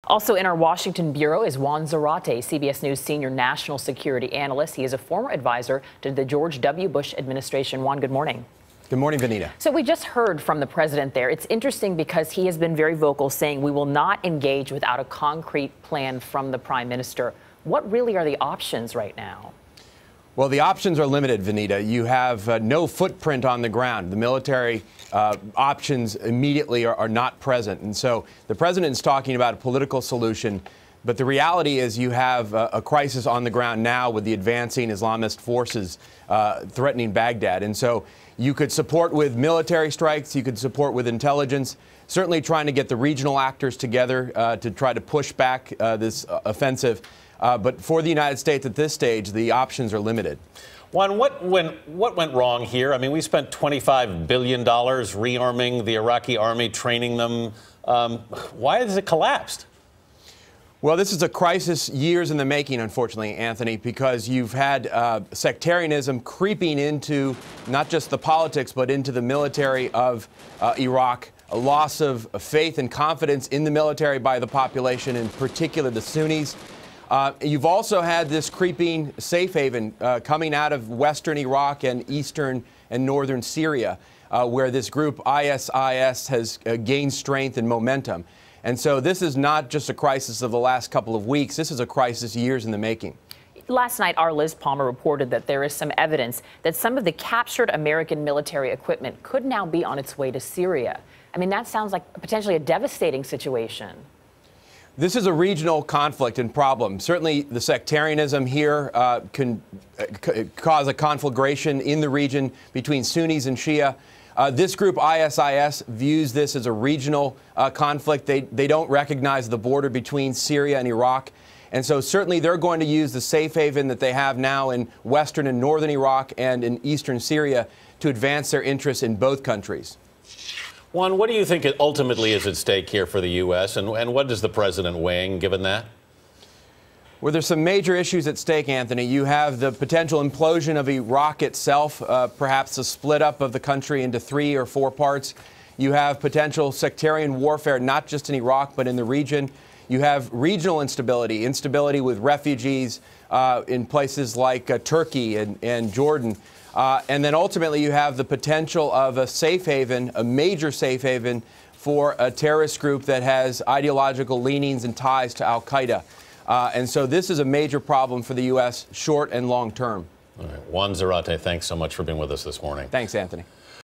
Also in our Washington bureau is Juan Zarate, CBS News senior national security analyst. He is a former advisor to the George W. Bush administration. Juan, good morning. Good morning, Vanita. So we just heard from the president there. It's interesting because he has been very vocal, saying we will not engage without a concrete plan from the prime minister. What really are the options right now? Well, the options are limited, Vanita. You have no footprint on the ground. The military options immediately are not present. And so the president is talking about a political solution. But the reality is you have a crisis on the ground now with the advancing Islamist forces threatening Baghdad. And so you could support with military strikes. You could support with intelligence, certainly trying to get the regional actors together to try to push back this offensive. But for the United States at this stage, the options are limited. Juan, what went wrong here? I mean, we spent $25 billion rearming the Iraqi army, training them. Why has it collapsed? Well, this is a crisis years in the making, unfortunately, Anthony, because you've had sectarianism creeping into not just the politics, but into the military of Iraq, a loss of faith and confidence in the military by the population, in particular the Sunnis. You've also had this creeping safe haven coming out of western Iraq and eastern and northern Syria, where this group ISIS has gained strength and momentum. And so this is not just a crisis of the last couple of weeks. This is a crisis years in the making. Last night, our Liz Palmer reported that there is some evidence that some of the captured American military equipment could now be on its way to Syria. I mean, that sounds like potentially a devastating situation. This is a regional conflict and problem. Certainly, the sectarianism here can cause a conflagration in the region between Sunnis and Shia. This group, ISIS, views this as a regional conflict. They don't recognize the border between Syria and Iraq. And so certainly they're going to use the safe haven that they have now in western and northern Iraq and in eastern Syria to advance their interests in both countries. Juan, what do you think ultimately is at stake here for the U.S., and what is the president weighing, given that? Well, there's some major issues at stake, Anthony. You have the potential implosion of Iraq itself, perhaps a split up of the country into 3 or 4 parts. You have potential sectarian warfare, not just in Iraq, but in the region. You have regional instability with refugees in places like Turkey and Jordan. And then ultimately you have the potential of a safe haven, a major safe haven for a terrorist group that has ideological leanings and ties to al-Qaeda. And so this is a major problem for the U.S. short and long term. All right. Juan Zarate, thanks so much for being with us this morning. Thanks, Anthony.